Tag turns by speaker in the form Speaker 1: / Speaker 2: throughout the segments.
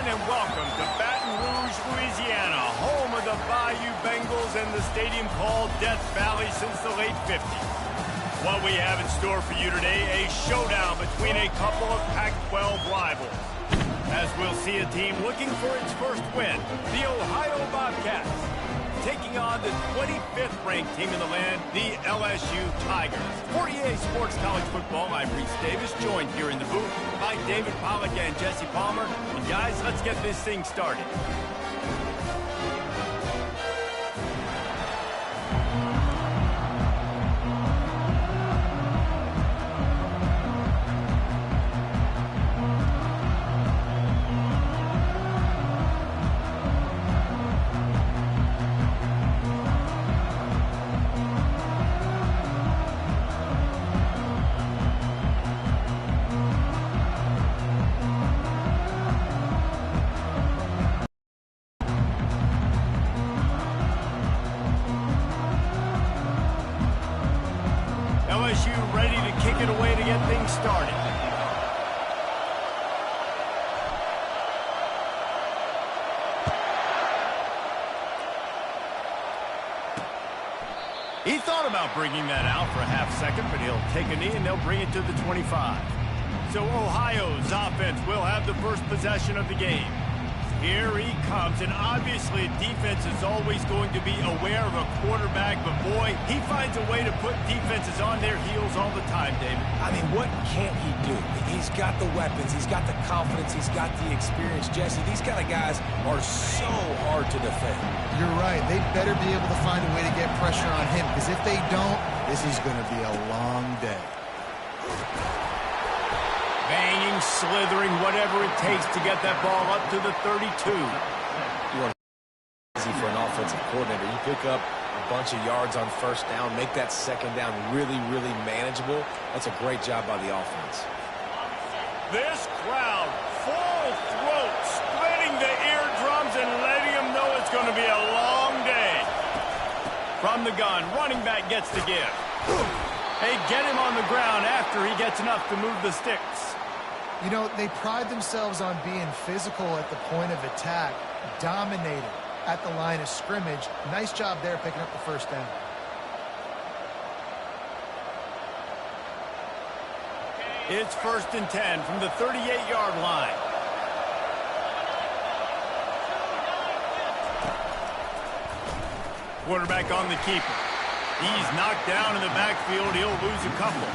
Speaker 1: and welcome to Baton Rouge, Louisiana, home of the Bayou Bengals and the stadium called Death Valley since the late 50s. What we have in store for you today, a showdown between a couple of Pac-12 rivals. As we'll see a team looking for its first win, the Ohio Bobcats, taking on the 25th ranked team in the land, the LSU Tigers. For EA Sports College Football, I'm Reese Davis, joined here in the booth by David Pollack and Jesse Palmer. And guys, let's get this thing started. LSU ready to kick it away to get things started. He thought about bringing that out for a half second, but he'll take a knee and they'll bring it to the 25. So Ohio's offense will have the first possession of the game. Here he comes, and obviously defense is always going to be aware of a quarterback, but boy, he finds a way to put defenses on their heels all the time, David.
Speaker 2: I mean, what can't he do? He's got the weapons, he's got the confidence, he's got the experience. Jesse, these kind of guys are so hard to defend.
Speaker 3: You're right. They better be able to find a way to get pressure on him, because if they don't, this is going to be a long day.
Speaker 1: Banging, slithering, whatever it takes to get that ball up to the 32.
Speaker 2: You want easy for an offensive coordinator. You pick up a bunch of yards on first down, make that second down really, really manageable. That's a great job by the offense.
Speaker 1: This crowd, full throat, splitting the eardrums and letting them know it's going to be a long day. From the gun, running back gets the give. They get him on the ground after he gets enough to move the sticks.
Speaker 3: You know, they pride themselves on being physical at the point of attack, dominating at the line of scrimmage. Nice job there picking up the first down.
Speaker 1: It's 1st and 10 from the 38-yard line. Quarterback on the keeper. He's knocked down in the backfield. He'll lose a couple.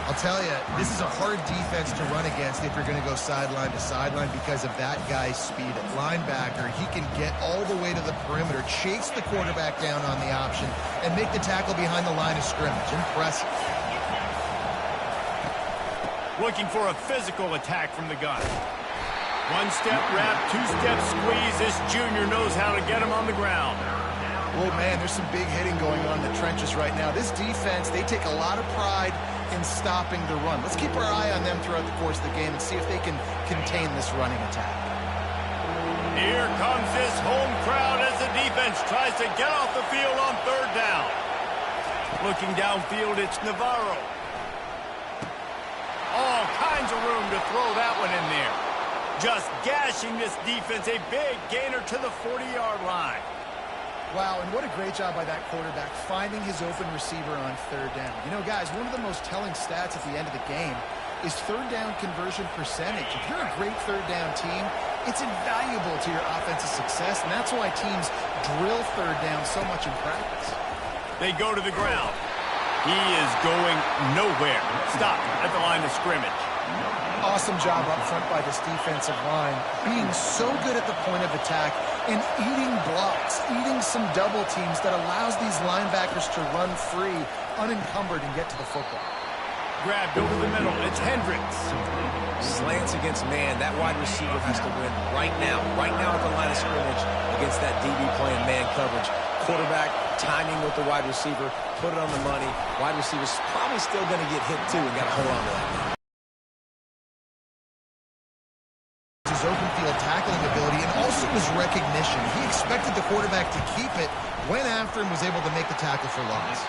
Speaker 3: I'll tell you, this is a hard defense to run against if you're going to go sideline to sideline because of that guy's speed. At linebacker, he can get all the way to the perimeter, chase the quarterback down on the option, and make the tackle behind the line of scrimmage. Impressive.
Speaker 1: Looking for a physical attack from the gun. One-step wrap, two-step squeeze. This junior knows how to get him on the ground.
Speaker 3: Oh, man, there's some big hitting going on in the trenches right now. This defense, they take a lot of pride in stopping the run. Let's keep our eye on them throughout the course of the game and see if they can contain this running attack.
Speaker 1: Here comes this home crowd as the defense tries to get off the field on 3rd down. Looking downfield, it's Navarro. All kinds of room to throw that one in there. Just gashing this defense, a big gainer to the 40-yard line.
Speaker 3: Wow, and what a great job by that quarterback finding his open receiver on 3rd down. You know, guys, one of the most telling stats at the end of the game is 3rd down conversion percentage. If you're a great 3rd down team, it's invaluable to your offensive success, and that's why teams drill 3rd down so much in practice.
Speaker 1: They go to the ground. He is going nowhere. Stop at the line of scrimmage.
Speaker 3: Awesome job up front by this defensive line, being so good at the point of attack and eating blocks, eating some double teams that allows these linebackers to run free, unencumbered, and get to the football.
Speaker 1: Grabbed over the middle. It's Hendricks.
Speaker 2: Slants against man. That wide receiver has to win right now at the line of scrimmage against that DB playing man coverage. Quarterback timing with the wide receiver, put it on the money. Wide receiver's probably still going to get hit too and got to hold on to that.
Speaker 3: His open field tackling ability and also his recognition. He expected the quarterback to keep it, went after him, was able to make the tackle for loss.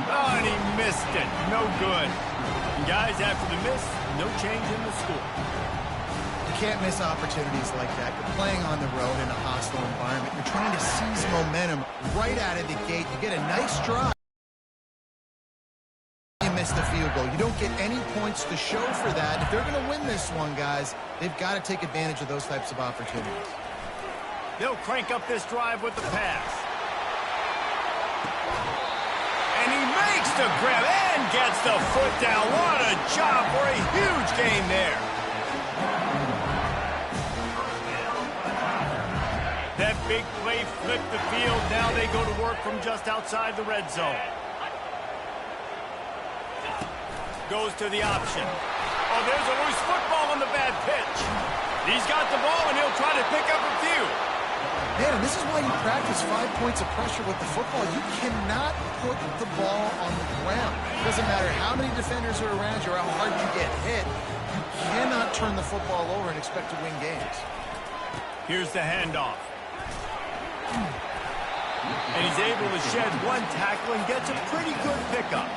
Speaker 1: Oh, and he missed it. No good. And guys, after the miss, no change in the score.
Speaker 3: You can't miss opportunities like that. You're playing on the road in a hostile environment. You're trying to seize momentum right out of the gate. You get a nice drive. You miss the field goal. You don't get any points to show for that. If they're going to win this one, guys, they've got to take advantage of those types of opportunities.
Speaker 1: They'll crank up this drive with the pass. And he makes the grab and gets the foot down. What a job for a huge gain there. That big play flipped the field. Now they go to work from just outside the red zone. Goes to the option. Oh, there's a loose football on the bad pitch. He's got the ball, and he'll try to pick up a few.
Speaker 3: Man, and this is why you practice 5 points of pressure with the football. You cannot put the ball on the ground. It doesn't matter how many defenders are around you or how hard you get hit. You cannot turn the football over and expect to win games.
Speaker 1: Here's the handoff. And he's able to shed one tackle and gets a pretty good pickup.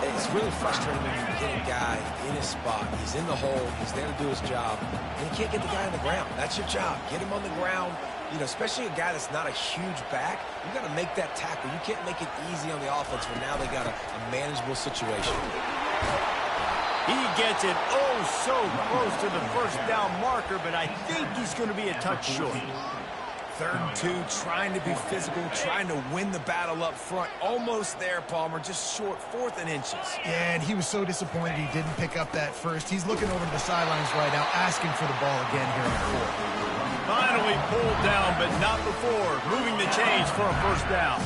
Speaker 2: It's really frustrating when you get a guy in his spot. He's in the hole. He's there to do his job. And you can't get the guy on the ground. That's your job. Get him on the ground. You know, especially a guy that's not a huge back. You got to make that tackle. You can't make it easy on the offense when now they got a manageable situation.
Speaker 1: He gets it oh so close to the first down marker, but I think he's going to be a touch short.
Speaker 2: 3rd and 2, trying to be physical, trying to win the battle up front. Almost there, Palmer, just short, 4th and inches.
Speaker 3: Yeah, and he was so disappointed he didn't pick up that first. He's looking over to the sidelines right now, asking for the ball again here on 4th.
Speaker 1: Finally pulled down, but not before moving the chains for a first down.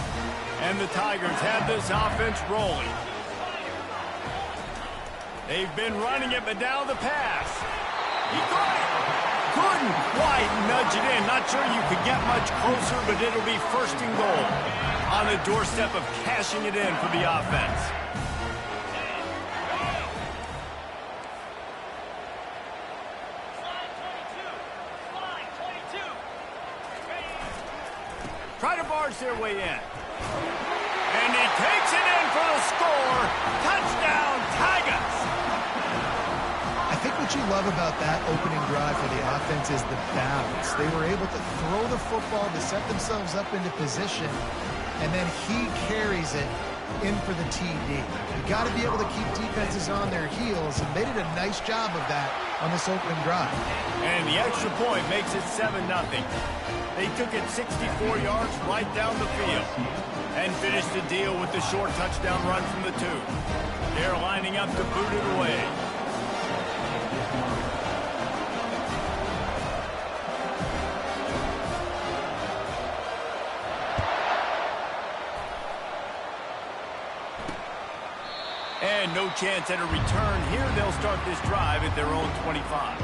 Speaker 1: And the Tigers have this offense rolling. They've been running it, but now the pass. He caught it. Couldn't quite nudge it in. Not sure you could get much closer, but it'll be 1st and goal on the doorstep of cashing it in for the offense. Try to barge their way in. And he takes it in for the score. Touchdown, Tigers!
Speaker 3: I think what you love about that opening drive for the offense is the balance. They were able to throw the football to set themselves up into position, and then he carries it in for the TD. You got to be able to keep defenses on their heels, and they did a nice job of that on this opening drive.
Speaker 1: And the extra point makes it 7-0. They took it 64 yards right down the field and finished the deal with the short touchdown run from the 2. They're lining up to boot it away. And no chance at a return. Here they'll start this drive at their own 25.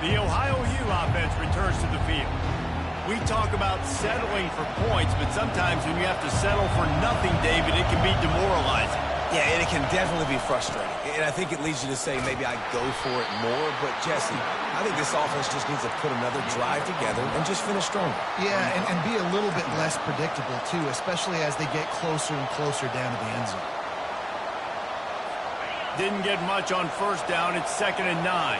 Speaker 1: The Ohio U offense returns to the field. We talk about settling for points, but sometimes when you have to settle for nothing, David, it can be demoralizing.
Speaker 2: Yeah, and it can definitely be frustrating. And I think it leads you to say maybe I go for it more. But, Jesse, I think this offense just needs to put another drive together and just finish stronger.
Speaker 3: Yeah, and be a little bit less predictable, too, especially as they get closer and closer down to the end zone.
Speaker 1: Didn't get much on 1st down. It's 2nd and 9.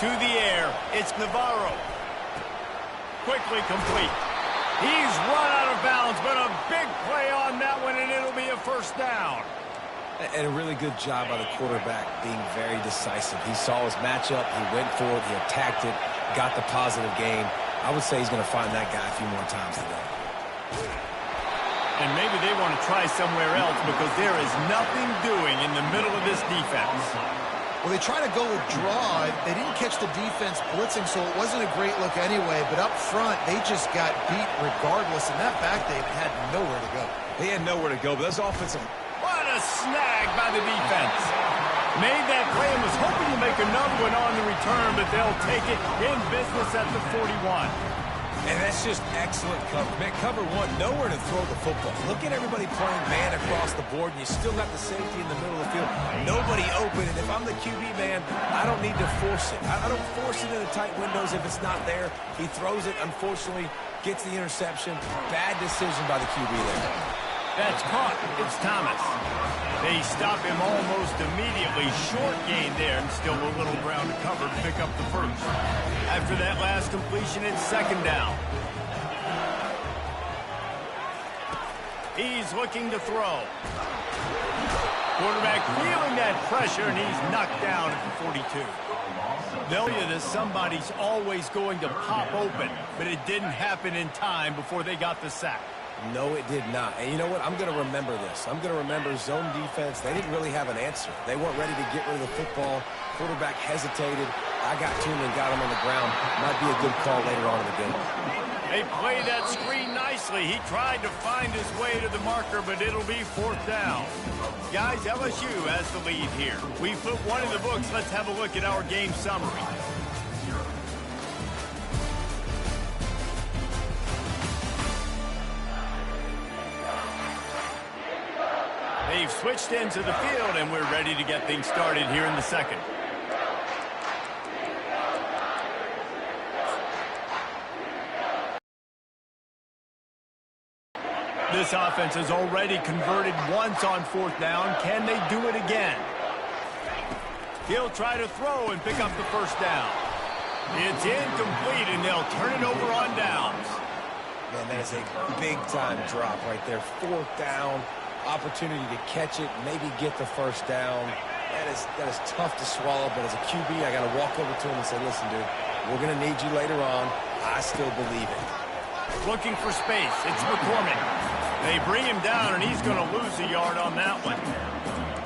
Speaker 1: To the air, it's Navarro. Quickly complete. He's run out of bounds, but a big play on that one, and it'll be a 1st down.
Speaker 2: And a really good job by the quarterback being very decisive. He saw his matchup, he went for it, he attacked it, got the positive gain. I would say he's going to find that guy a few more times today.
Speaker 1: And maybe they want to try somewhere else because there is nothing doing in the middle of this defense.
Speaker 3: Well, they try to go with draw. They didn't catch the defense blitzing, so it wasn't a great look anyway. But up front, they just got beat regardless. And that back, they had nowhere to go.
Speaker 2: They had nowhere to go, but those offensive...
Speaker 1: What a snag by the defense. Made that play and was hoping to make another one on the return, but they'll take it in business at the 41.
Speaker 2: And that's just excellent cover. Man, cover 1, nowhere to throw the football. Look at everybody playing man across the board, and you still got the safety in the middle of the field. Nobody open, and if I'm the QB, man, I don't need to force it. I don't force it into tight windows if it's not there. He throws it, unfortunately, gets the interception. Bad decision by the QB there.
Speaker 1: That's caught. It's Thomas. They stop him almost immediately. Short gain there, and still a little ground to cover to pick up the first. After that last completion, it's second down. He's looking to throw. Quarterback feeling that pressure, and he's knocked down at the 42. They'll tell you that somebody's always going to pop open, but it didn't happen in time before they got the sack.
Speaker 2: No, it did not. And you know what? I'm going to remember this. I'm going to remember zone defense. They didn't really have an answer. They weren't ready to get rid of the football. Quarterback hesitated. I got to him and got him on the ground. Might be a good call later on in the game.
Speaker 1: They play that screen nicely. He tried to find his way to the marker, but it'll be fourth down. Guys, LSU has the lead here. We put one in the books. Let's have a look at our game summary. They've switched into the field, and we're ready to get things started here in the second. This offense has already converted once on fourth down. Can they do it again? He'll try to throw and pick up the first down. It's incomplete, and they'll turn it over on downs.
Speaker 2: Man, that is a big-time drop right there. Fourth down. Opportunity to catch it, maybe get the first down. That is tough to swallow, but as a QB, I got to walk over to him and say, listen, dude, we're going to need you later on. I still believe it.
Speaker 1: Looking for space. It's McCormick. They bring him down, and he's going to lose a yard on that one.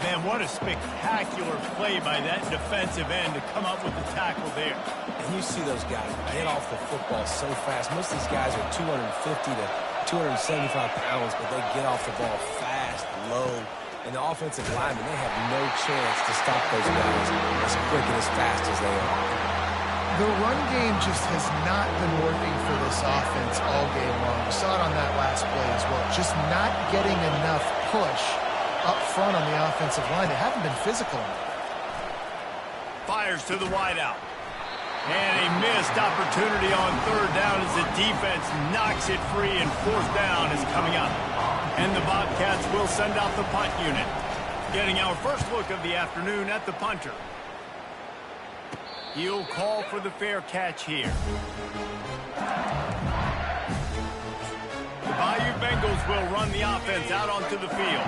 Speaker 1: Man, what a spectacular play by that defensive end to come up with the tackle there.
Speaker 2: And you see those guys get off the football so fast. Most of these guys are 250 to 275 pounds, but they get off the ball fast, low. And the offensive linemen, they have no chance to stop those guys as quick and as fast as they are.
Speaker 3: The run game just has not been working for this offense all game long. We saw it on that last play as well. Just not getting enough push up front on the offensive line. They haven't been physical enough.
Speaker 1: Fires to the wideout. And a missed opportunity on third down as the defense knocks it free, and fourth down is coming up. And the Bobcats will send out the punt unit. Getting our first look of the afternoon at the punter. He'll call for the fair catch here. The Bayou Bengals will run the offense out onto the field.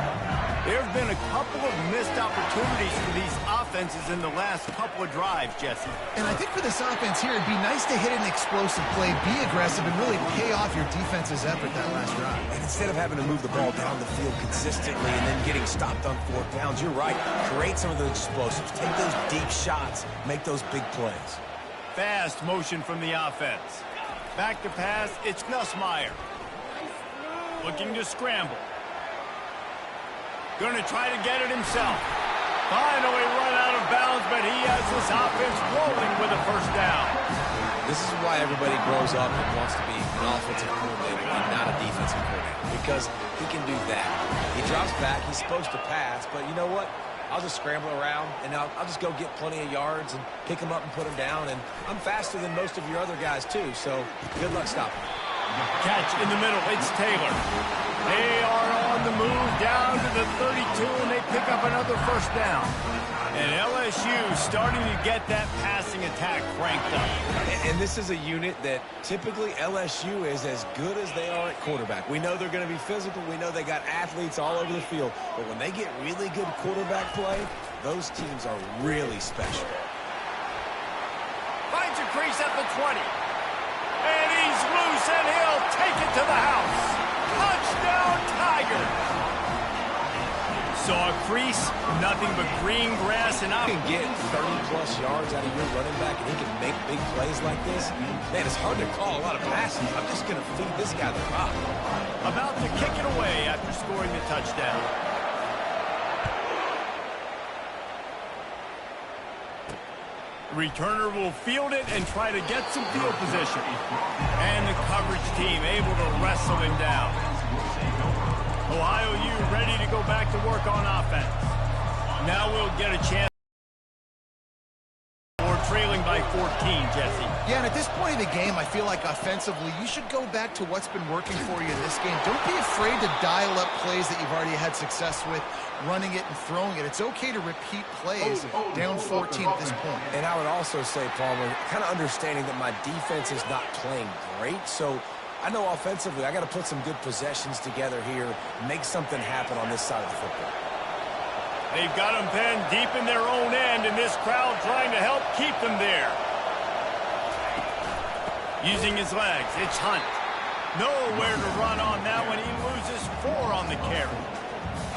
Speaker 1: There have been a couple of missed opportunities for these offenses in the last couple of drives, Jesse.
Speaker 3: And I think for this offense here, it'd be nice to hit an explosive play, be aggressive, and really pay off your defense's effort that last drive.
Speaker 2: And instead of having to move the ball down the field consistently and then getting stopped on fourth downs, you're right. Create some of those explosives. Take those deep shots. Make those big plays.
Speaker 1: Fast motion from the offense. Back to pass, it's Nussmeier. Looking to scramble. Going to try to get it himself. Finally run out of bounds, but he has this offense rolling with a first down.
Speaker 2: This is why everybody grows up and wants to be an offensive coordinator and not a defensive coordinator, because he can do that. He drops back. He's supposed to pass, but you know what? I'll just scramble around, and I'll just go get plenty of yards and pick him up and put him down. And I'm faster than most of your other guys, too, so good luck stopping me.
Speaker 1: Catch in the middle. It's Taylor. They are on the move down to the 32, and they pick up another first down. And LSU starting to get that passing attack cranked up.
Speaker 2: And this is a unit that typically LSU is as good as they are at quarterback. We know they're going to be physical. We know they got athletes all over the field. But when they get really good quarterback play, those teams are really special.
Speaker 1: Finds a crease at the 20. And he's loose, and he'll take it to the house. Touchdown, Tigers. Saw a crease, nothing but green grass, and I
Speaker 2: can get 30-plus yards out of your running back, and he can make big plays like this. Man, it's hard to call a lot of passes. I'm just going to feed this guy the rock.
Speaker 1: About to kick it away after scoring the touchdown. Returner will field it and try to get some field position. And the coverage team able to wrestle him down. Ohio U ready to go back to work on offense. Now we'll get a chance. We're trailing by 14, Jesse.
Speaker 3: Yeah, and at this point of a game, I feel like offensively, you should go back to what's been working for you in this game. Don't be afraid to dial up plays that you've already had success with, running it and throwing it. It's okay to repeat plays down 14 at this point.
Speaker 2: And I would also say, Palmer, kind of understanding that my defense is not playing great, so I know offensively I got to put some good possessions together here, make something happen on this side of the football.
Speaker 1: They've got them pinned deep in their own end, and this crowd trying to help keep them there. Using his legs, it's Hunt. Nowhere to run on that one. He loses 4 on the carry.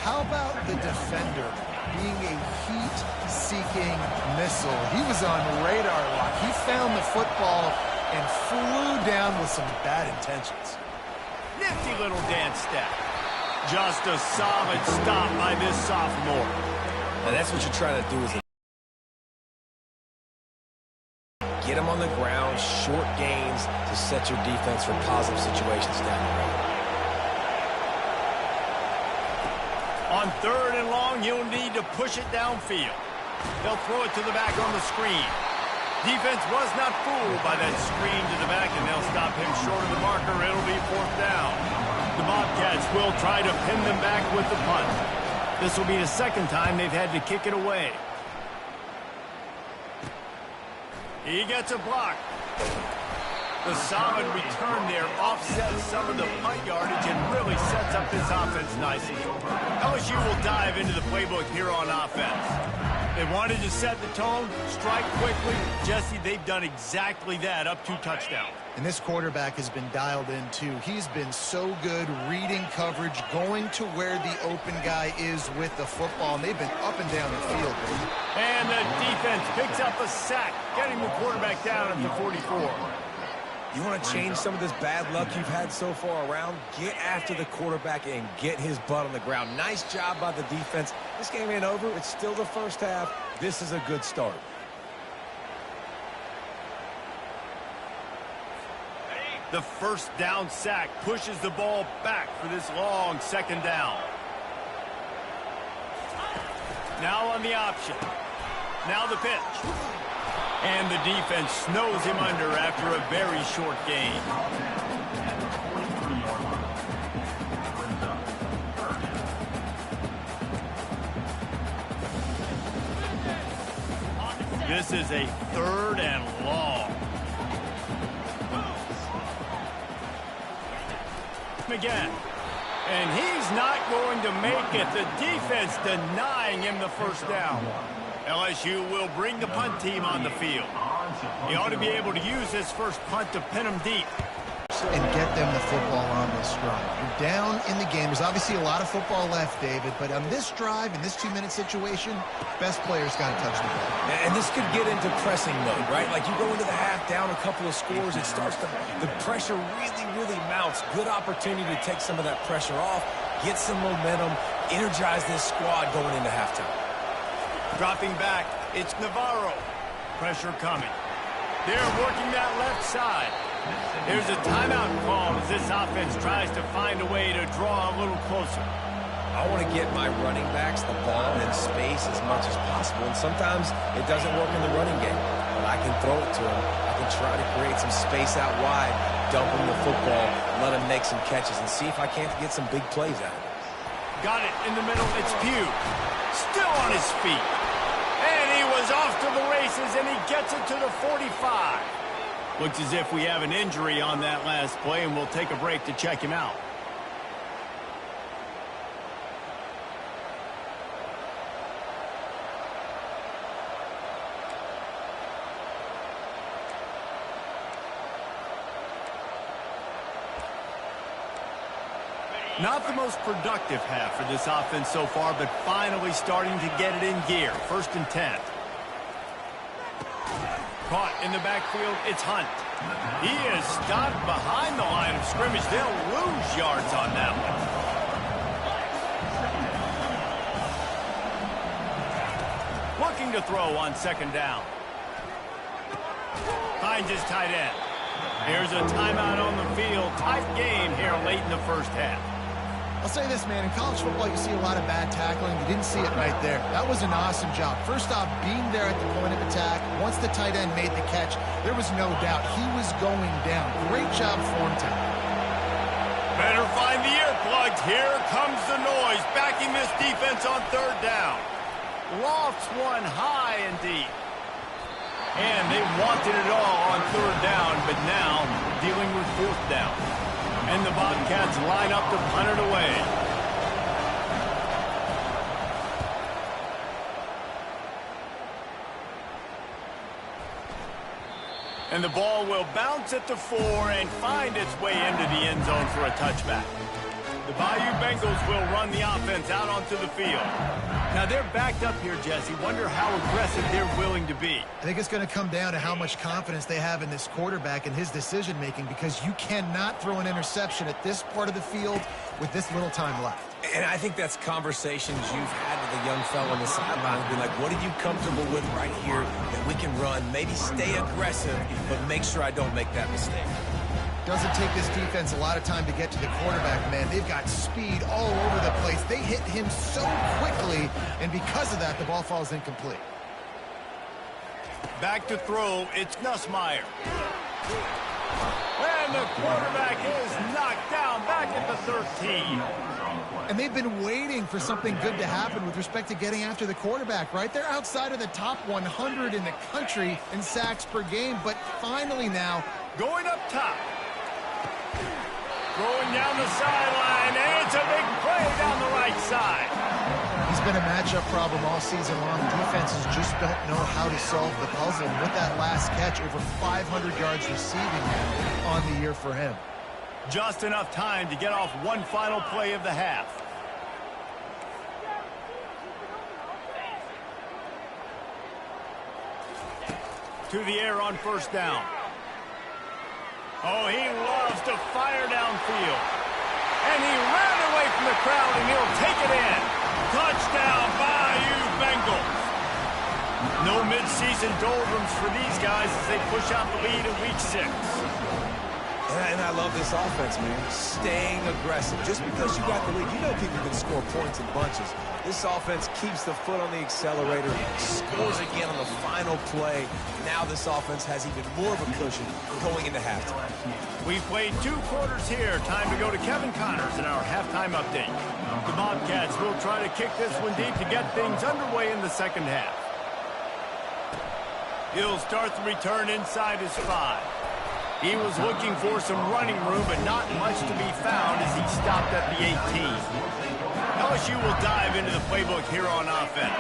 Speaker 3: How about the defender being a heat-seeking missile? He was on radar lock. He found the football and flew down with some bad intentions.
Speaker 1: Nifty little dance step. Just a solid stop by this sophomore.
Speaker 2: And that's what you're trying to do is get them on the ground, short gains to set your defense for positive situations down the road.
Speaker 1: On 3rd and long, you'll need to push it downfield. They'll throw it to the back on the screen. Defense was not fooled by that screen to the back, and they'll stop him short of the marker. It'll be 4th down. The Bobcats will try to pin them back with the punt. This will be the 2nd time they've had to kick it away. He gets a block. The solid return there offsets some of the punt yardage and really sets up this offense nicely. LSU will dive into the playbook here on offense. They wanted to set the tone, strike quickly. Jesse, they've done exactly that, up 2 touchdowns.
Speaker 3: And this quarterback has been dialed in, too. He's been so good reading coverage, going to where the open guy is with the football, and they've been up and down the field, baby.
Speaker 1: And the defense picks up a sack, getting the quarterback down at the 44.
Speaker 2: You want to change some of this bad luck you've had so far around? Get after the quarterback and get his butt on the ground. Nice job by the defense. This game ain't over. It's still the first half. This is a good start.
Speaker 1: The 1st down sack pushes the ball back for this long 2nd down. Now on the option. Now the pitch. And the defense snows him under after a very short gain. This is a 3rd and long. Again. And he's not going to make it. The defense denying him the 1st down. LSU will bring the punt team on the field. He ought to be able to use his first punt to pin them deep.
Speaker 3: And get them the football on this drive. You're down in the game. There's obviously a lot of football left, David, but on this drive, in this 2-minute situation, best player's got to touch the ball.
Speaker 2: And this could get into pressing mode, right? Like you go into the half, down a couple of scores, it starts to, the pressure really mounts. Good opportunity to take some of that pressure off, get some momentum, energize this squad going into halftime.
Speaker 1: Dropping back, it's Navarro. Pressure coming. They're working that left side. There's a timeout call as this offense tries to find a way to draw a little closer.
Speaker 2: I want to get my running backs the ball in space as much as possible, and sometimes it doesn't work in the running game. But I can throw it to them. I can try to create some space out wide, dump them the football, let them make some catches, and see if I can't get some big plays out of it.
Speaker 1: Got it in the middle. It's Pugh. Still on his feet. And he was off to the races, and he gets it to the 45. Looks as if we have an injury on that last play, and we'll take a break to check him out. Not the most productive half for this offense so far, but finally starting to get it in gear. 1st and 10. Caught in the backfield, it's Hunt. He is stopped behind the line of scrimmage. They'll lose yards on that one. Looking to throw on 2nd down. Finds his tight end. Here's a timeout on the field. Tight game here late in the 1st half.
Speaker 3: I'll say this, man. In college football, you see a lot of bad tackling. You didn't see it right there. That was an awesome job. First off, being there at the point of attack. Once the tight end made the catch, there was no doubt he was going down. Great job form time.
Speaker 1: Better find the earplugs. Here comes the noise, backing this defense on third down. Lofts one high and deep. And they wanted it all on third down, but now dealing with fourth down. And the Bobcats line up to punt it away. And the ball will bounce at the 4 and find its way into the end zone for a touchback. The Bayou Bengals will run the offense out onto the field. Now they're backed up here, Jesse. Wonder how aggressive they're willing to be.
Speaker 3: I think it's going to come down to how much confidence they have in this quarterback and his decision-making, because you cannot throw an interception at this part of the field with this little time left.
Speaker 2: And I think that's conversations you've had with a young fella on the sideline. Be like, what are you comfortable with right here that we can run? Maybe stay aggressive, but make sure I don't make that mistake.
Speaker 3: Doesn't take this defense a lot of time to get to the quarterback, man. They've got speed all over the place. They hit him so quickly, and because of that, the ball falls incomplete.
Speaker 1: Back to throw, it's Nussmeier. And the quarterback is knocked down back at the 13.
Speaker 3: And they've been waiting for something good to happen with respect to getting after the quarterback, right? They're outside of the top 100 in the country in sacks per game, but finally now,
Speaker 1: going up top. Throwing down the sideline, and it's a big play down the right side.
Speaker 3: He's been a matchup problem all season long. Defenses just don't know how to solve the puzzle. And with that last catch, over 500 yards receiving now on the year for him.
Speaker 1: Just enough time to get off one final play of the half. To the air on first down. Oh, he loves to fire downfield. And he ran away from the crowd, and he'll take it in. Touchdown, Bayou Bengals. No midseason doldrums for these guys as they push out the lead in Week 6.
Speaker 2: And I love this offense, man. Staying aggressive. Just because you got the lead, you know people can score points in bunches. This offense keeps the foot on the accelerator, scores again on the final play. Now this offense has even more of a cushion going into halftime.
Speaker 1: We've played 2 quarters here. Time to go to Kevin Connors in our halftime update. The Bobcats will try to kick this one deep to get things underway in the second half. He'll start the return inside his 5. He was looking for some running room, but not much to be found as he stopped at the 18. LSU will dive into the playbook here on offense.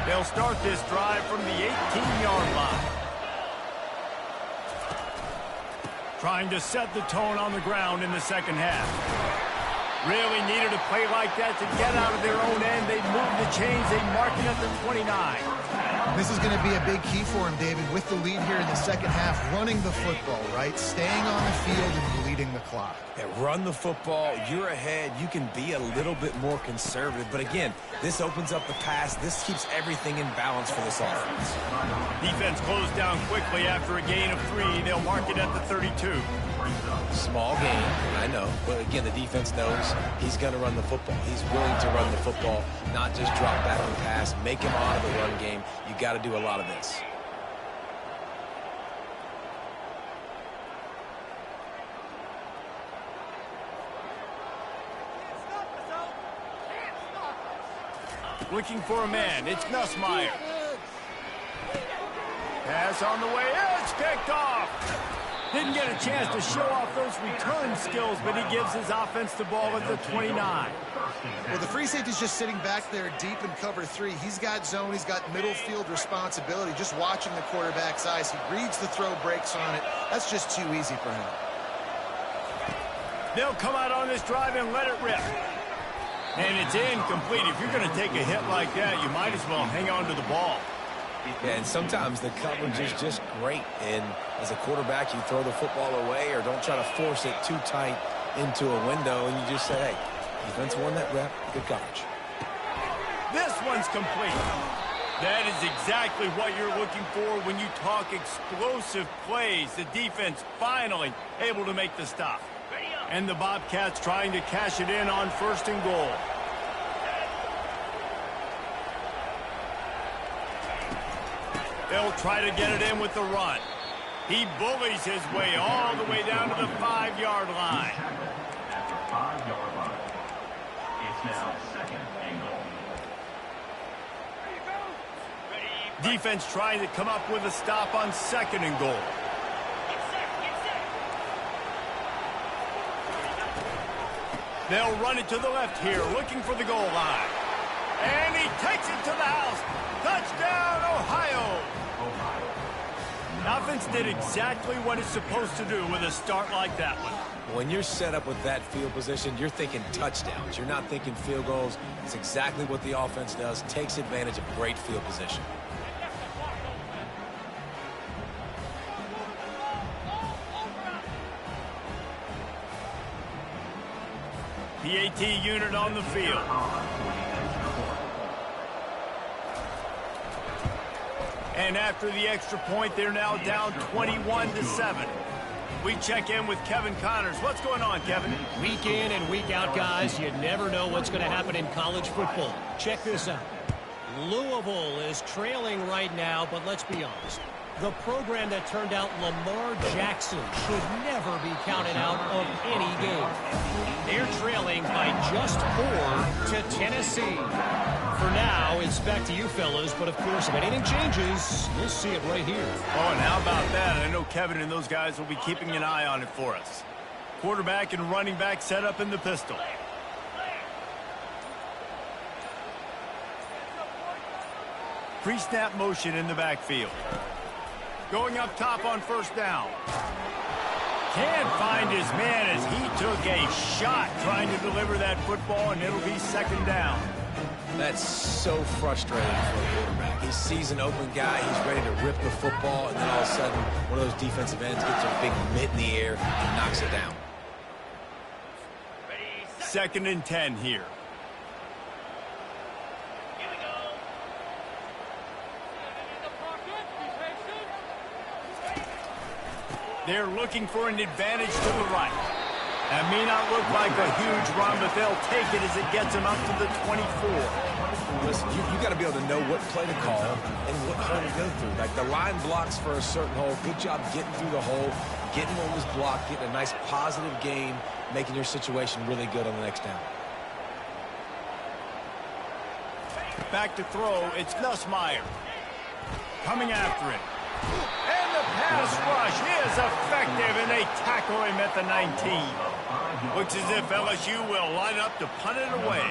Speaker 1: They'll start this drive from the 18-yard line. Trying to set the tone on the ground in the second half. Really needed a play like that to get out of their own end. They moved the chains. They mark it at the 29.
Speaker 3: This is going to be a big key for him, David, with the lead here in the second half, running the football, right? Staying on the field and bleeding the clock.
Speaker 2: Yeah, run the football. You're ahead. You can be a little bit more conservative. But again, this opens up the pass. This keeps everything in balance for this offense.
Speaker 1: Defense closed down quickly after a gain of 3. They'll mark it at the 32.
Speaker 2: Small game, I know. But again, the defense knows he's going to run the football. He's willing to run the football, not just drop back and pass, make him out of the run game. You got to do a lot of this.
Speaker 1: Looking for a man. It's Nussmeier. Pass on the way. It's picked off. Didn't get a chance to show off those return skills, but he gives his offense the ball at the 29.
Speaker 3: Well, the free safety's just sitting back there deep in cover 3. He's got zone. He's got middle field responsibility. Just watching the quarterback's eyes. He reads the throw, breaks on it. That's just too easy for him.
Speaker 1: They'll come out on this drive and let it rip. And it's incomplete. If you're going to take a hit like that, you might as well hang on to the ball.
Speaker 2: Yeah, and sometimes the coverage is just great. And as a quarterback, you throw the football away or don't try to force it too tight into a window, and you just say, hey, defense won that rep, good coverage.
Speaker 1: This one's complete. That is exactly what you're looking for when you talk explosive plays. The defense finally able to make the stop. And the Bobcats trying to cash it in on 1st and goal. They'll try to get it in with the run. He bullies his way all the way down to the 5-yard line.
Speaker 4: At the 5-yard line. It's now 2nd and goal.
Speaker 1: Defense trying to come up with a stop on 2nd and goal. They'll run it to the left here, looking for the goal line. And he takes it to the house. Touchdown, Ohio! The offense did exactly what it's supposed to do with a start like that one.
Speaker 2: When you're set up with that field position, you're thinking touchdowns. You're not thinking field goals. It's exactly what the offense does. Takes advantage of great field position.
Speaker 1: PAT unit on the field. And after the extra point, they're now down 21-7. We check in with Kevin Connors. What's going on, Kevin?
Speaker 5: Week in and week out, guys. You never know what's going to happen in college football. Check this out. Louisville is trailing right now, but let's be honest. The program that turned out Lamar Jackson should never be counted out of any game. They're trailing by just 4 to Tennessee. For now, it's back to you fellas, but of course, if anything changes, you'll see it right here.
Speaker 1: Oh, and how about that? I know Kevin and those guys will be keeping an eye on it for us. Quarterback and running back set up in the pistol. Pre-snap motion in the backfield. Going up top on 1st down. Can't find his man as he took a shot trying to deliver that football, and it'll be 2nd down.
Speaker 2: That's so frustrating for a quarterback. He sees an open guy, he's ready to rip the football, and then all of a sudden, one of those defensive ends gets a big mitt in the air and knocks it down.
Speaker 1: 2nd and 10 here. They're looking for an advantage to the right. That may not look like a huge run, but they'll take it as it gets them up to the 24.
Speaker 2: Listen, you got to be able to know what play to call and what hole to go through. Like the line blocks for a certain hole. Good job getting through the hole, getting what was blocked, getting a nice positive gain, making your situation really good on the next down.
Speaker 1: Back to throw, it's Nussmeier. Coming after it. And the pass rush is effective, and they tackle him at the 19. Looks as if LSU will line up to punt it away.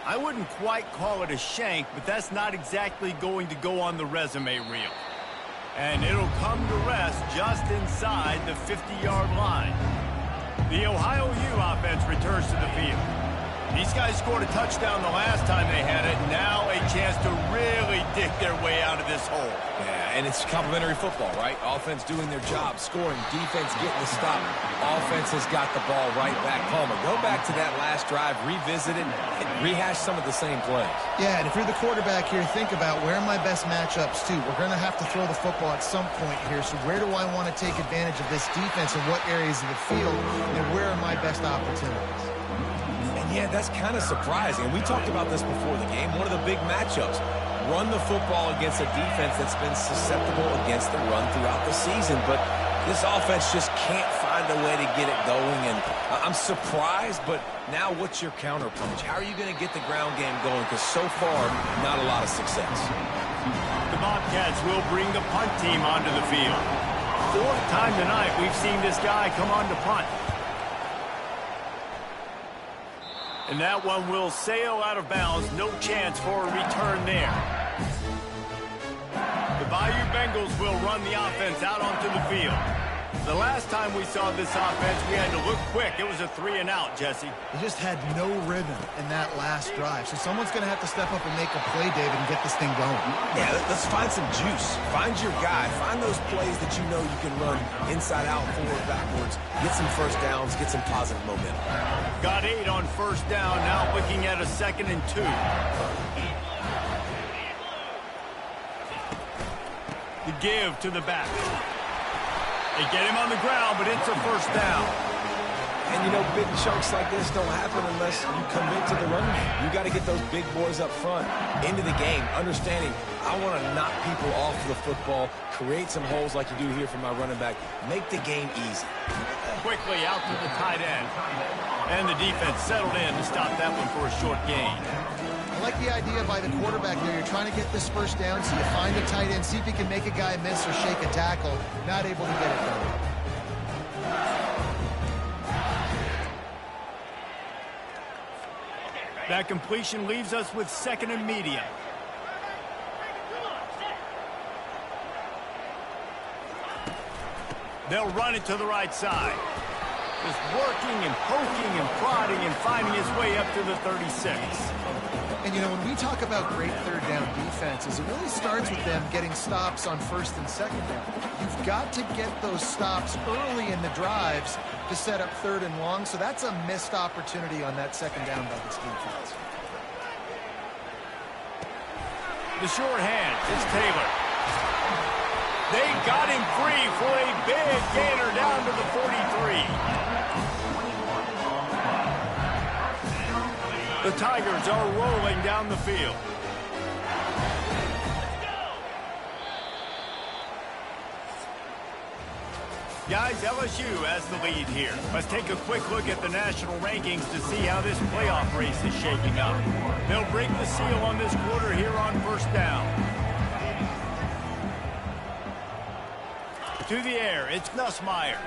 Speaker 1: I wouldn't quite call it a shank, but that's not exactly going to go on the resume reel. And it'll come to rest just inside the 50-yard line. The Ohio U offense returns to the field. These guys scored a touchdown the last time they had it. Now a chance to really dig their way out of this hole.
Speaker 2: Yeah, and it's complimentary football, right? Offense doing their job, scoring, defense getting the stop. Offense has got the ball right back. Palmer, go back to that last drive, revisit it, and rehash some of the same plays.
Speaker 3: Yeah, and if you're the quarterback here, think about where are my best matchups too. We're going to have to throw the football at some point here, so where do I want to take advantage of this defense and what areas of the field, and where are my best opportunities?
Speaker 2: Yeah, that's kind of surprising. And we talked about this before the game. One of the big matchups. Run the football against a defense that's been susceptible against the run throughout the season. But this offense just can't find a way to get it going. And I'm surprised, but now what's your counterpunch? How are you going to get the ground game going? Because so far, not a lot of success.
Speaker 1: The Bobcats will bring the punt team onto the field. 4th time tonight we've seen this guy come on to punt. And that one will sail out of bounds. No chance for a return there. The Bayou Bengals will run the offense out onto the field. The last time we saw this offense, we had to look quick. It was a 3-and-out, Jesse.
Speaker 3: They just had no rhythm in that last drive. So someone's going to have to step up and make a play, David, and get this thing going.
Speaker 2: Yeah, let's find some juice. Find your guy. Find those plays that you know you can run inside out, forward, backwards. Get some first downs. Get some positive momentum.
Speaker 1: Got 8 on 1st down. Now looking at a 2nd and 2. The give to the back. They get him on the ground, but it's a first down.
Speaker 2: And, you know, big chunks like this don't happen unless you commit to the run game. You got to get those big boys up front into the game, understanding I want to knock people off the football, create some holes like you do here for my running back, make the game easy.
Speaker 1: Quickly out to the tight end. And the defense settled in to stop that one for a short gain.
Speaker 3: I like the idea by the quarterback there. You're trying to get this first down, so you find a tight end, see if you can make a guy miss or shake a tackle. Not able to get it done.
Speaker 1: That completion leaves us with 2nd and medium. They'll run it to the right side. Just working and poking and prodding and finding his way up to the 36.
Speaker 3: And, you know, when we talk about great third down defenses, it really starts with them getting stops on 1st and 2nd down. You've got to get those stops early in the drives to set up 3rd and long, so that's a missed opportunity on that 2nd down by this defense.
Speaker 1: The short hand, it's Taylor. They got him free for a big gainer down to the 43. The Tigers are rolling down the field. Guys, LSU has the lead here. Let's take a quick look at the national rankings to see how this playoff race is shaping up. They'll break the seal on this quarter here on 1st down. To the air, it's Nussmeier.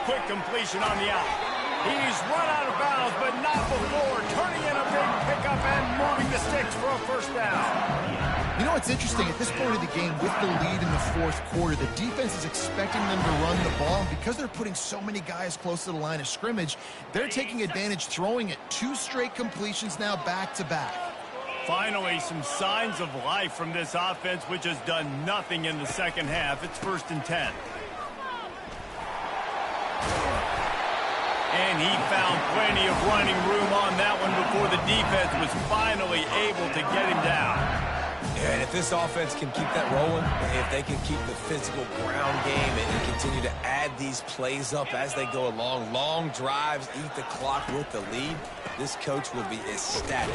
Speaker 1: Quick completion on the out. He's run out of bounds, but not before turning in a big pickup and moving the sticks for a 1st down.
Speaker 3: You know what's interesting? At this point of the game, with the lead in the 4th quarter, the defense is expecting them to run the ball. And because they're putting so many guys close to the line of scrimmage, they're taking advantage, throwing it. 2 straight completions now back-to-back.
Speaker 1: Finally, some signs of life from this offense, which has done nothing in the 2nd half. It's 1st and 10. And he found plenty of running room on that one before the defense was finally able to get him down.
Speaker 2: And if this offense can keep that rolling, if they can keep the physical ground game and continue to add these plays up as they go along, long drives, eat the clock with the lead, this coach will be ecstatic.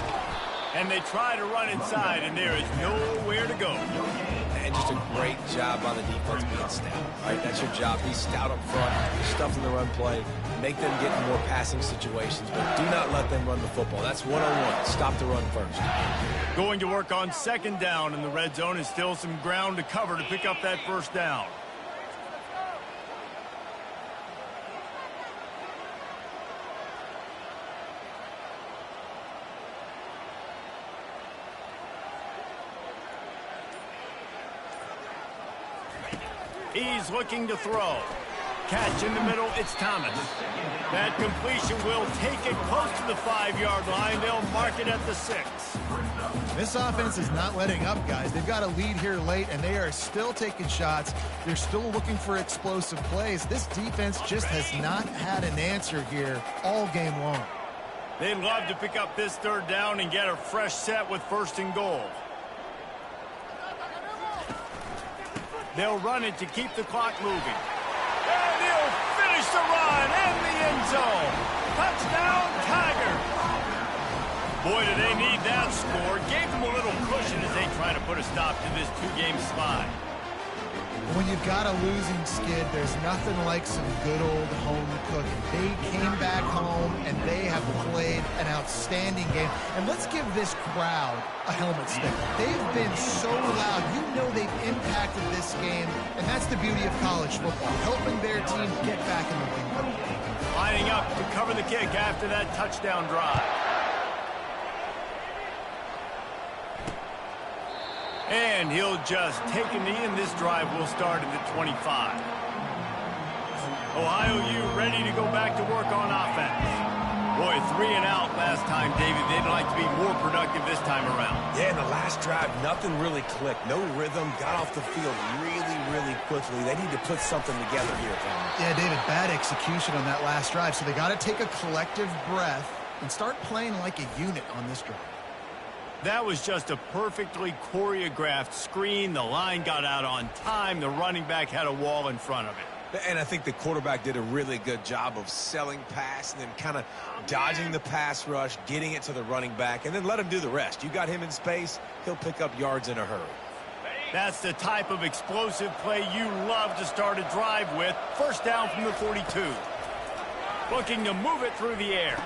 Speaker 1: And they try to run inside, and there is nowhere to go.
Speaker 2: And just a great job by the defense being stout. Right, that's your job. Be stout up front, stuff in the run play, make them get in more passing situations, but do not let them run the football. That's 1-on-1. Stop the run first.
Speaker 1: Going to work on 2nd down in the red zone is still some ground to cover to pick up that 1st down. He's looking to throw. Catch in the middle, it's Thomas. That completion will take it close to the 5-yard line. They'll mark it at the 6.
Speaker 3: This offense is not letting up, guys. They've got a lead here late, and they are still taking shots. They're still looking for explosive plays. This defense just has not had an answer here all game long.
Speaker 1: They'd love to pick up this 3rd down and get a fresh set with 1st and goal. They'll run it to keep the clock moving. And he'll finish the run in the end zone. Touchdown, Tigers. Boy, do they need that score. Gave them a little cushion as they try to put a stop to this 2-game slide.
Speaker 3: When you've got a losing skid, there's nothing like some good old home cooking. They came back home, and they have played an outstanding game. And let's give this crowd a helmet stick. They've been so loud. You know they've impacted this game, and that's the beauty of college football, helping their team get back in the win.
Speaker 1: Lining up to cover the kick after that touchdown drive. And he'll just take a knee, and this drive will start at the 25. Ohio U ready to go back to work on offense. Boy, 3 and out last time, David. They'd like to be more productive this time around.
Speaker 2: Yeah, in the last drive, nothing really clicked. No rhythm, got off the field really quickly. They need to put something together here, Tom.
Speaker 3: Yeah, David, bad execution on that last drive, so they got to take a collective breath and start playing like a unit on this drive.
Speaker 1: That was just a perfectly choreographed screen. The line got out on time. The running back had a wall in front of it.
Speaker 2: And I think the quarterback did a really good job of selling pass and then kind of dodging the pass rush, getting it to the running back, and then let him do the rest. You got him in space, he'll pick up yards in a hurry.
Speaker 1: That's the type of explosive play you love to start a drive with. First down from the 42. Looking to move it through the air.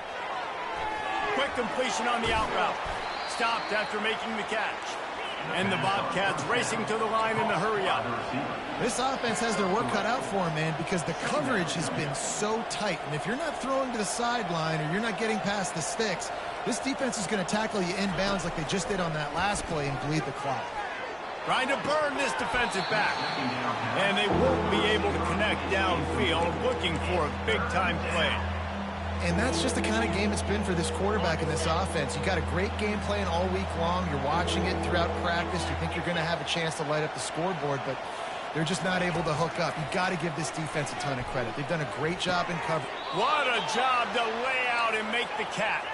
Speaker 1: Quick completion on the out route. Stopped after making the catch. And the Bobcats racing to the line in the hurry up.
Speaker 3: This offense has their work cut out for them, man, because the coverage has been so tight. And if you're not throwing to the sideline or you're not getting past the sticks, this defense is going to tackle you inbounds like they just did on that last play and bleed the clock.
Speaker 1: Trying to burn this defensive back. And they won't be able to connect downfield, looking for a big-time play.
Speaker 3: And that's just the kind of game it's been for this quarterback in this offense. You got a great game plan all week long. You're watching it throughout practice. You think you're going to have a chance to light up the scoreboard, but they're just not able to hook up. You got to give this defense a ton of credit. They've done a great job in cover.
Speaker 1: What a job to lay out and make the catch.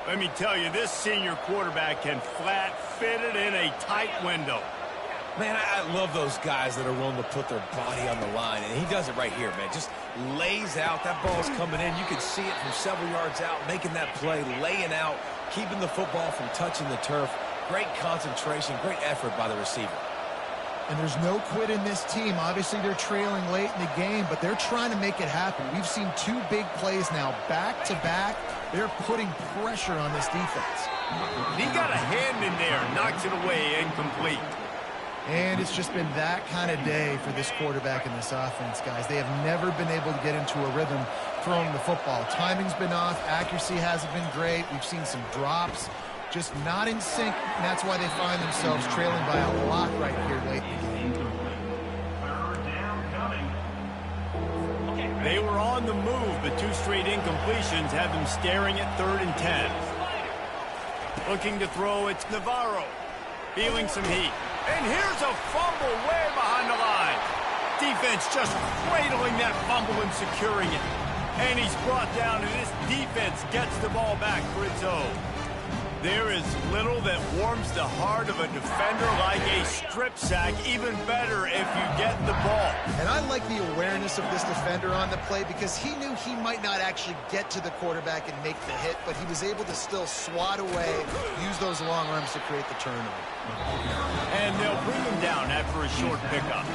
Speaker 1: Let me tell you, this senior quarterback can flat fit it in a tight window.
Speaker 2: Man, I love those guys that are willing to put their body on the line, and he does it right here, man. Just lays out. That ball's coming in. You can see it from several yards out, making that play, laying out, keeping the football from touching the turf. Great concentration, great effort by the receiver.
Speaker 3: And there's no quit in this team. Obviously, they're trailing late in the game, but they're trying to make it happen. We've seen two big plays now, back-to-back. They're putting pressure on this defense.
Speaker 1: He got a hand in there, knocks it away, incomplete.
Speaker 3: And it's just been that kind of day for this quarterback in this offense, guys. They have never been able to get into a rhythm throwing the football. Timing's been off. Accuracy hasn't been great. We've seen some drops, just not in sync, and that's why they find themselves trailing by a lot right here late in the game.
Speaker 1: They were on the move, but two straight incompletions have them staring at 3rd and 10. Looking to throw, it's Navarro. Feeling some heat. And here's a fumble way behind the line. Defense just cradling that fumble and securing it. And he's brought down, and this defense gets the ball back for its own. There is little that warms the heart of a defender like a strip sack. Even better if you get the ball.
Speaker 3: And I like the awareness of this defender on the play because he knew he might not actually get to the quarterback and make the hit, but he was able to still swat away, use those long arms to create the turnover.
Speaker 1: And they'll bring him down after a short pickup.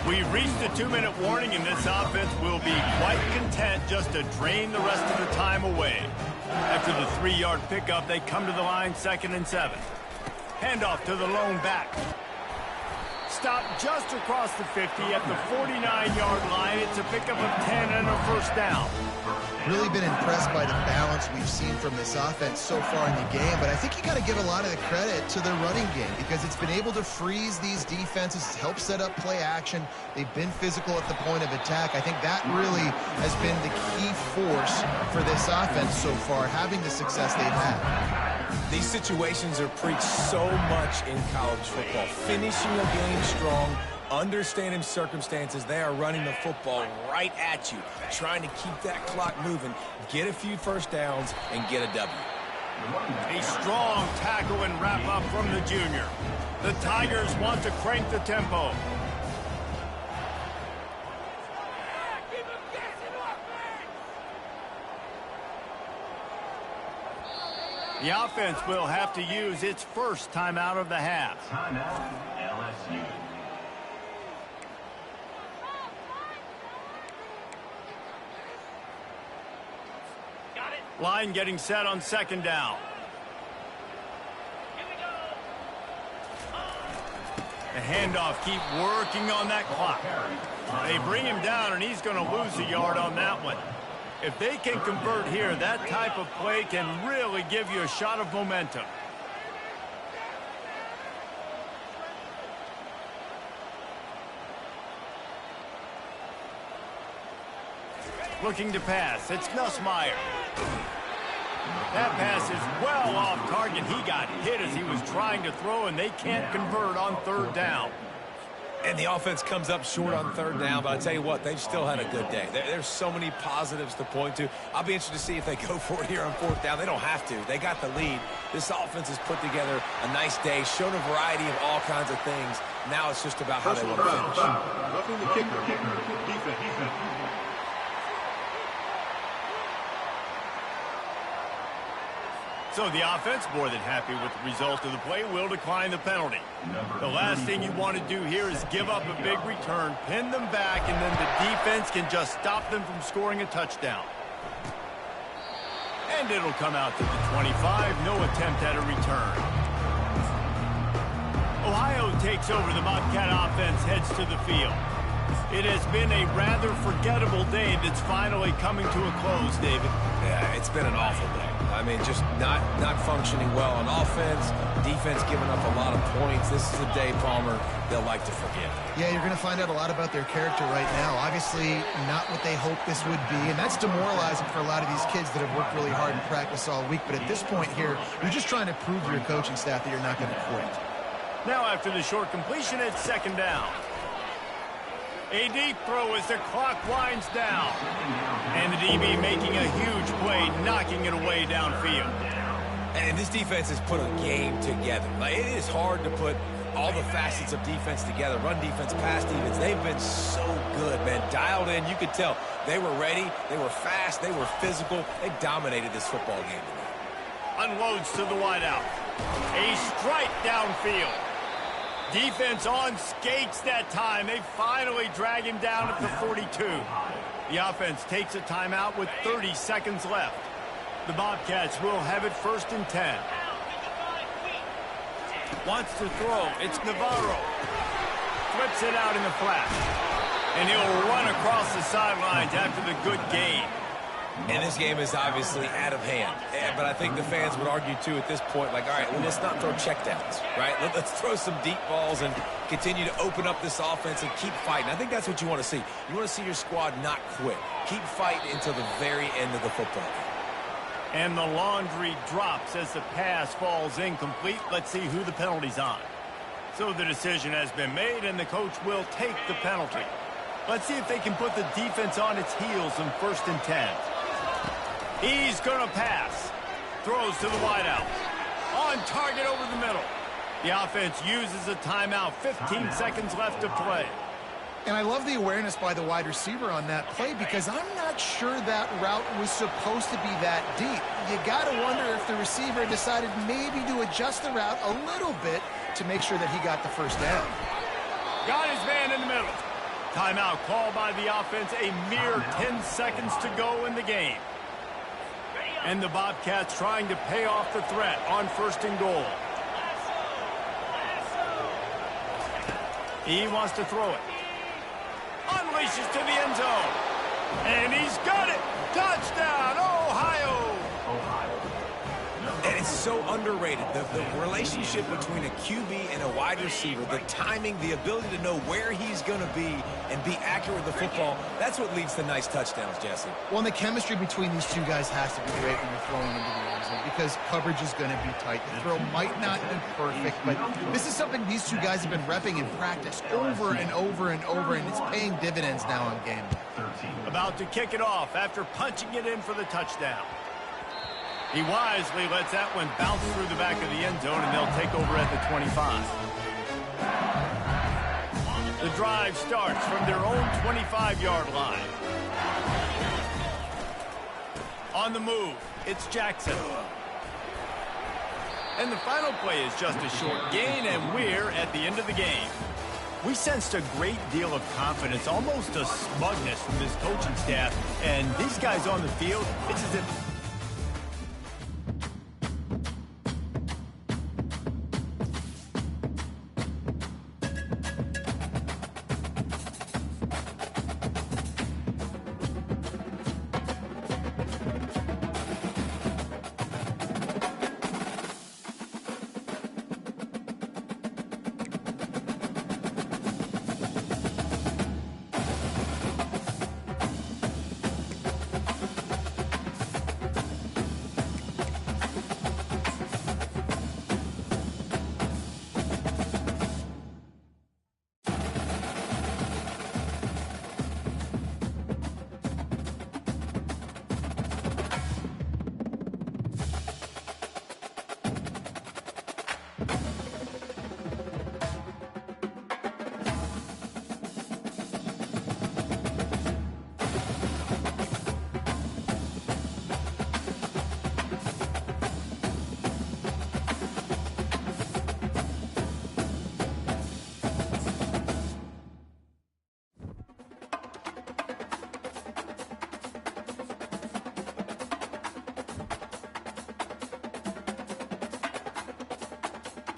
Speaker 1: We've reached the 2-minute warning, and this offense will be quite content just to drain the rest of the time away. After the 3-yard pickup, they come to the line 2nd and 7. Handoff to the lone back. Stopped just across the 50 at the 49-yard line. It's a pickup of 10 and a first down.
Speaker 3: Really been impressed by the balance we've seen from this offense so far in the game, but I think you got to give a lot of the credit to their running game because it's been able to freeze these defenses, help set up play action. They've been physical at the point of attack. I think that really has been the key force for this offense so far, having the success they've had.
Speaker 2: These situations are preached so much in college football. Finishing a game strong, understanding circumstances. They are running the football right at you, trying to keep that clock moving, get a few first downs, and get a W.
Speaker 1: A strong tackle and wrap up from the junior. The Tigers want to crank the tempo. The offense will have to use its first timeout of the half.
Speaker 4: Timeout, LSU.
Speaker 1: Line getting set on 2nd down. The handoff, keep working on that clock. They bring him down, and he's going to lose a yard on that one. If they can convert here, that type of play can really give you a shot of momentum. Looking to pass, it's Nussmeier. That pass is well off target. He got hit as he was trying to throw, and they can't convert on 3rd down.
Speaker 2: And the offense comes up short on third down, but I tell you what, they've still had a good day. There's so many positives to point to. I'll be interested to see if they go for it here on fourth down. They don't have to. They got the lead. This offense has put together a nice day, shown a variety of all kinds of things. Now it's just about how they want to finish.
Speaker 4: Roughing the kicker. Defense.
Speaker 1: So the offense, more than happy with the result of the play, will decline the penalty. The last thing you want to do here is give up a big return, pin them back, and then the defense can just stop them from scoring a touchdown. And it'll come out to the 25, no attempt at a return. Ohio takes over. The Bobcat offense heads to the field. It has been a rather forgettable day that's finally coming to a close, David.
Speaker 2: Yeah, it's been an awful day. I mean, just not functioning well on offense, defense giving up a lot of points. This is a day, Palmer, they'll like to forget.
Speaker 3: Yeah, you're going to find out a lot about their character right now. Obviously, not what they hoped this would be, and that's demoralizing for a lot of these kids that have worked really hard in practice all week. But at this point here, you're just trying to prove to your coaching staff that you're not going to quit.
Speaker 1: Now after the short completion, it's second down. A deep throw as the clock winds down. And the DB making a huge play, knocking it away downfield.
Speaker 2: And this defense has put a game together. Like, it is hard to put all the facets of defense together. Run defense, pass defense. They've been so good, man. Dialed in. You could tell they were ready. They were fast. They were physical. They dominated this football game tonight.
Speaker 1: Unloads to the wideout. A strike downfield. Defense on skates that time. They finally drag him down at the 42. The offense takes a timeout with 30 seconds left. The Bobcats will have it first and 10. Wants to throw. It's Navarro. Flips it out in the flat. And he'll run across the sidelines after the good gain.
Speaker 2: And this game is obviously out of hand. But I think the fans would argue, too, at this point, like, all right, well, let's not throw checkdowns, right? Let's throw some deep balls and continue to open up this offense and keep fighting. I think that's what you want to see. You want to see your squad not quit. Keep fighting until the very end of the football game.
Speaker 1: And the laundry drops as the pass falls incomplete. Let's see who the penalty's on. So the decision has been made, and the coach will take the penalty. Let's see if they can put the defense on its heels in first and 10. He's going to pass. Throws to the wideout. On target over the middle. The offense uses a timeout. 15 seconds left to play.
Speaker 3: And I love the awareness by the wide receiver on that play because I'm not sure that route was supposed to be that deep. You got to wonder if the receiver decided maybe to adjust the route a little bit to make sure that he got the first down.
Speaker 1: Got his man in the middle. Timeout called by the offense. A mere 10 seconds to go in the game. And the Bobcats trying to pay off the threat on first and goal. He wants to throw it. Unleashes to the end zone. And he's got it. Touchdown, Ohio.
Speaker 2: And it's so underrated. The relationship between a QB and a wide receiver, the timing, the ability to know where he's going to be and be accurate with the football, that's what leads to nice touchdowns, Jesse.
Speaker 3: Well, and the chemistry between these two guys has to be great when you're throwing into the end zone because coverage is going to be tight. The throw might not be perfect, but this is something these two guys have been repping in practice over and over and over, and it's paying dividends now on game day.
Speaker 1: About to kick it off after punching it in for the touchdown. He wisely lets that one bounce through the back of the end zone, and they'll take over at the 25. The drive starts from their own 25-yard line. On the move, it's Jackson. And the final play is just a short gain, and we're at the end of the game. We sensed a great deal of confidence, almost a smugness from this coaching staff, and these guys on the field, it's as if